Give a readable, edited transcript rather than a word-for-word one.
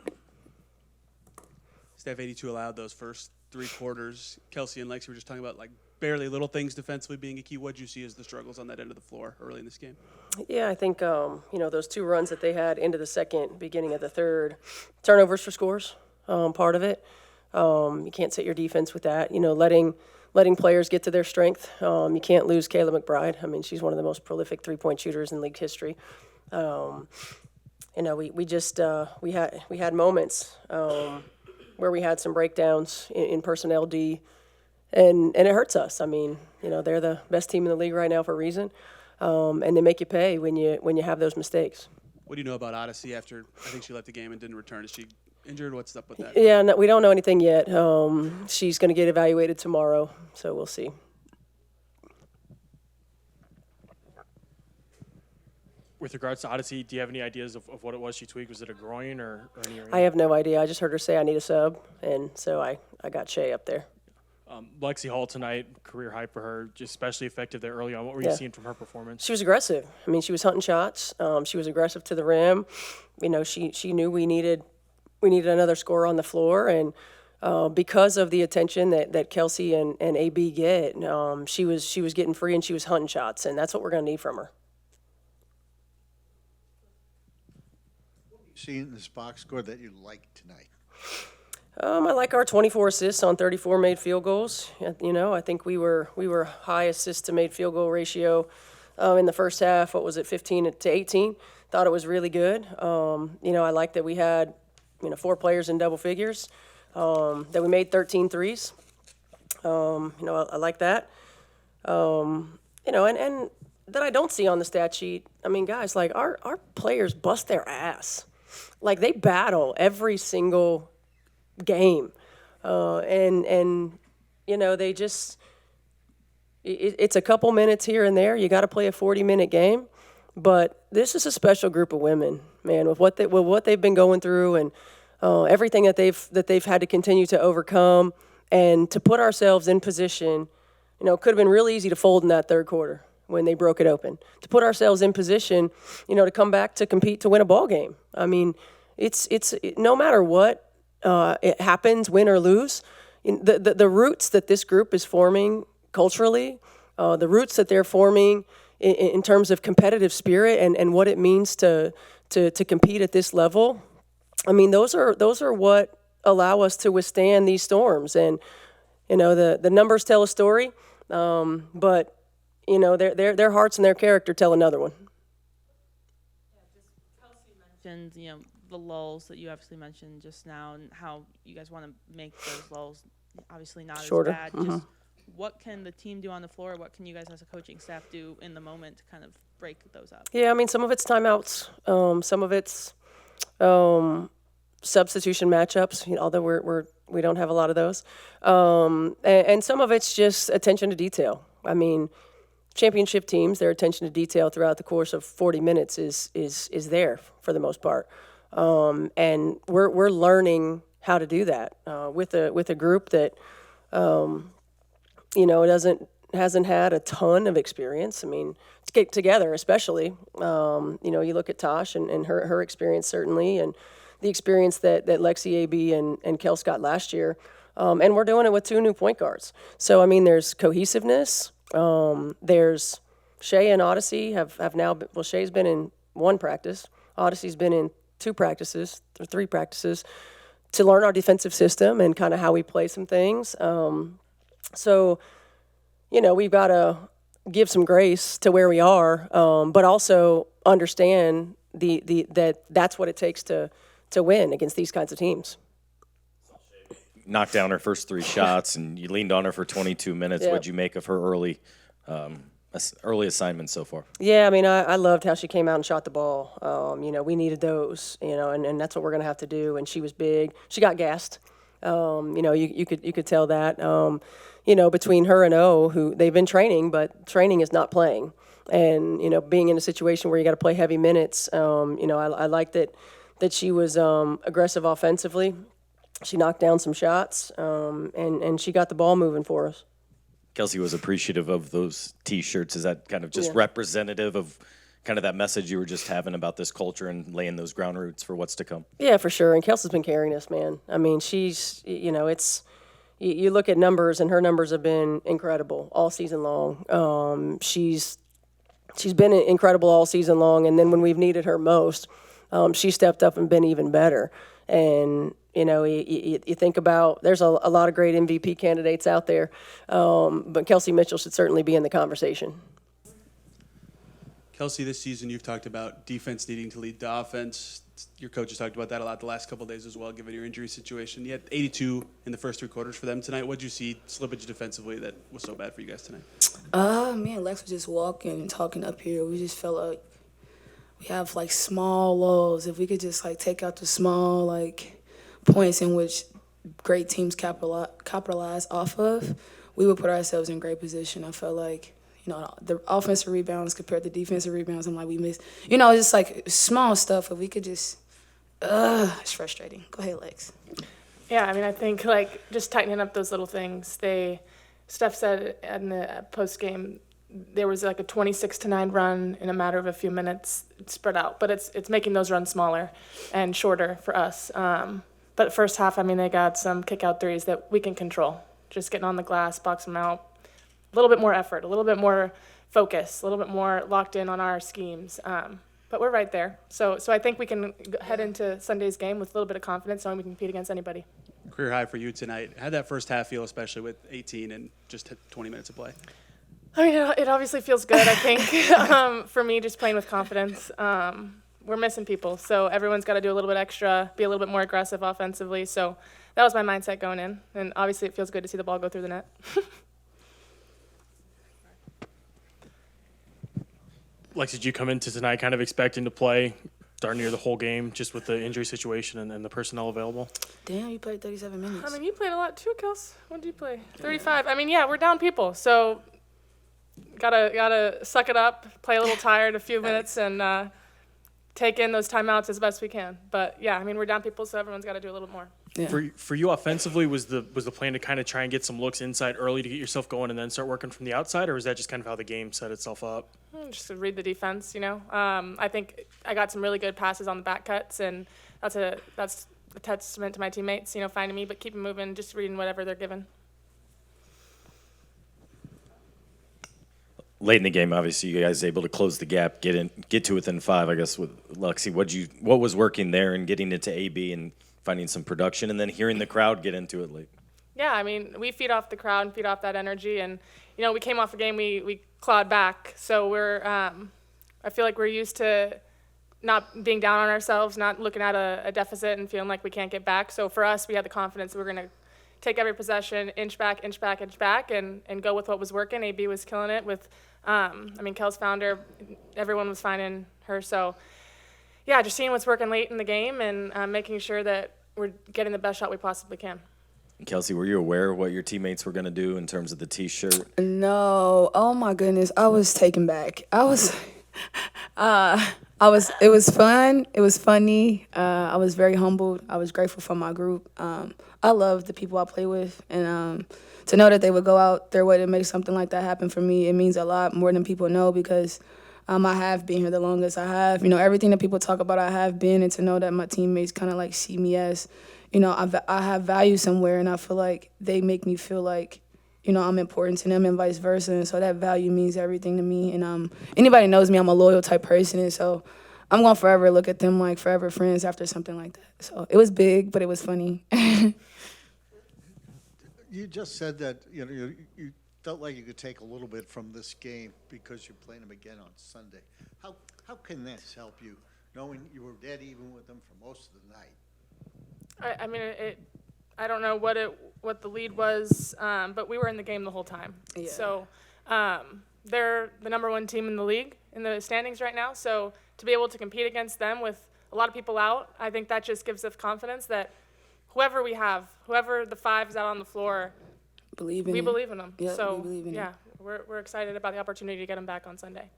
that Steph 82 allowed those first 3 quarters. Kelsey and Lexie were just talking about like barely little things defensively being a key. What did you see as the struggles on that end of the floor early in this game? Yeah, I think, those 2 runs that they had into the second, beginning of the third, turnovers for scores, part of it. You can't set your defense with that. Letting players get to their strength. You can't lose Kayla McBride. I mean, she's one of the most prolific three-point shooters in league history. We had moments where we had some breakdowns in personnel D, and it hurts us. I mean, they're the best team in the league right now for a reason, and they make you pay when you have those mistakes. What do you know about Odyssey after I think she left the game and didn't return? Is she injured? What's up with that? Yeah, no, we don't know anything yet. She's going to get evaluated tomorrow, so we'll see. With regards to Odyssey, do you have any ideas of what it was she tweaked? Was it a groin or any? I have no idea. I just heard her say I need a sub, and so I got Shay up there. Lexie Hall tonight, career high for her, just especially effective there early on. What were you seeing from her performance? She was aggressive. I mean, she was hunting shots. She was aggressive to the rim. She knew we needed another scorer on the floor, and because of the attention that Kelsey and AB get, she was getting free and she was hunting shots, and that's what we're going to need from her. Seen in this box score that you like tonight? I like our 24 assists on 34 made field goals. I think we were high assist to made field goal ratio in the first half. What was it, 15 to 18? Thought it was really good. I like that we had 4 players in double figures. That we made 13 threes. I like that. And that I don't see on the stat sheet. I mean, guys, like our players bust their ass. Like they battle every single game. They just, it's a couple minutes here and there. You got to play a 40-minute game. But this is a special group of women, man, with what they've been going through and everything that they've had to continue to overcome, and to put ourselves in position. It could have been real easy to fold in that third quarter when they broke it open. To put ourselves in position, to come back to compete to win a ball game. I mean, it's no matter what it happens, win or lose. The roots that this group is forming culturally, the roots that they're forming in terms of competitive spirit and what it means to compete at this level. I mean, those are what allow us to withstand these storms. And the numbers tell a story, but their hearts and their character tell another one. Kelsey mentioned the lulls that you obviously mentioned just now, and how you guys want to make those lulls obviously not shorter. As bad. Mm-hmm. Just what can the team do on the floor? What can you guys as a coaching staff do in the moment to kind of break those up? Yeah, I mean, some of it's timeouts. Some of it's substitution matchups. Although we don't have a lot of those, and some of it's just attention to detail. I mean, championship teams, their attention to detail throughout the course of 40 minutes is there for the most part, and we're learning how to do that with a group that hasn't had a ton of experience. I mean, to get together, especially, you look at Tosh and her experience certainly, and the experience that Lexie, AB, and Kelsey got last year. And we're doing it with 2 new point guards. So, I mean, there's cohesiveness. There's Shay and Odyssey have now been, well, Shay's been in 1 practice. Odyssey's been in 2 practices or 3 practices to learn our defensive system and kind of how we play some things. So, we've got to give some grace to where we are, but also understand that's what it takes to win against these kinds of teams. Knocked down her first 3 shots, and you leaned on her for 22 minutes. Yeah. What'd you make of her early assignments so far? Yeah, I mean, I loved how she came out and shot the ball. We needed those, and that's what we're going to have to do. And she was big. She got gassed. You could tell that. Between her and O, who they've been training, but training is not playing. And, being in a situation where you got to play heavy minutes, I like that she was aggressive offensively. She knocked down some shots, and she got the ball moving for us. Kelsey was appreciative of those T-shirts. Is that kind of just representative of, kind of that message you were just having about this culture and laying those ground roots for what's to come. Yeah, for sure. And Kelsey's been carrying us, man. I mean, she's, it's, you look at numbers, and her numbers have been incredible all season long. She's been incredible all season long, and then when we've needed her most, she stepped up and been even better. And you think about, there's a lot of great MVP candidates out there, but Kelsey Mitchell should certainly be in the conversation. Kelsey, this season you've talked about defense needing to lead the offense. Your coach has talked about that a lot the last couple of days as well, given your injury situation. You had 82 in the first 3 quarters for them tonight. What did you see slippage defensively that was so bad for you guys tonight? Me and Lex were just walking and talking up here. We just felt like we have like small lulls. If we could just like take out the small like points in which great teams capitalize off of, we would put ourselves in great position. I felt like, the offensive rebounds compared to defensive rebounds, I'm like, we missed. Just like small stuff. If we could just, it's frustrating. Go ahead, Lex. Yeah, I mean, I think like just tightening up those little things. Steph said in the post game, there was like a 26-9 run in a matter of a few minutes spread out, but it's making those runs smaller and shorter for us. But first half, I mean, they got some kick out threes that we can control. Just getting on the glass, box them out. A little bit more effort, a little bit more focus, a little bit more locked in on our schemes. But we're right there. So I think we can head into Sunday's game with a little bit of confidence, knowing we can compete against anybody. Career high for you tonight. How'd that first half feel, especially with 18 and just 20 minutes of play? I mean, it obviously feels good, I think, for me, just playing with confidence. We're missing people, so everyone's got to do a little bit extra, be a little bit more aggressive offensively. So that was my mindset going in, and obviously it feels good to see the ball go through the net. Lexie, did you come into tonight kind of expecting to play darn near the whole game, just with the injury situation and the personnel available? Damn, you played 37 minutes. I mean, you played a lot too, Kels. What did you play? 35. I mean, yeah, we're down people, so gotta suck it up, play a little tired a few minutes, and take in those timeouts as best we can. But yeah, I mean, we're down people, so everyone's got to do a little more. Yeah. For you offensively, was the plan to kind of try and get some looks inside early to get yourself going and then start working from the outside, or is that just kind of how the game set itself up? Just to read the defense, I think I got some really good passes on the back cuts, and that's a testament to my teammates, finding me, but keeping moving, just reading whatever they're given. Late in the game, obviously, you guys able to close the gap, get to within 5. I guess with Lexie, what was working there and getting it to AB and finding some production, and then hearing the crowd get into it late? Yeah, I mean, we feed off the crowd and feed off that energy, and we came off a game we clawed back, so we're I feel like we're used to not being down on ourselves, not looking at a deficit and feeling like we can't get back. So for us, we had the confidence that we're going to take every possession, inch back, and go with what was working. AB was killing it with, Kels found her. Everyone was finding her. So, yeah, just seeing what's working late in the game and making sure that we're getting the best shot we possibly can. Kelsey, were you aware of what your teammates were going to do in terms of the T-shirt? No. Oh my goodness. I was taken back. It was fun. It was funny. I was very humbled. I was grateful for my group. I love the people I play with, and to know that they would go out their way to make something like that happen for me, it means a lot more than people know, because I have been here the longest. I have, everything that people talk about, I have been, and to know that my teammates kind of like see me as, I have value somewhere, and I feel like they make me feel like, I'm important to them and vice versa. And so that value means everything to me. And anybody knows me, I'm a loyal type person. And so I'm going to forever look at them like forever friends after something like that. So it was big, but it was funny. You just said that you felt like you could take a little bit from this game because you're playing them again on Sunday. How can this help you, knowing you were dead even with them for most of the night? I don't know what the lead was, but we were in the game the whole time. Yeah. So they're the number 1 team in the league in the standings right now. So to be able to compete against them with a lot of people out, I think that just gives us confidence that whoever the 5 is out on the floor, we believe in them. Yeah, so we believe in them. we're excited about the opportunity to get them back on Sunday.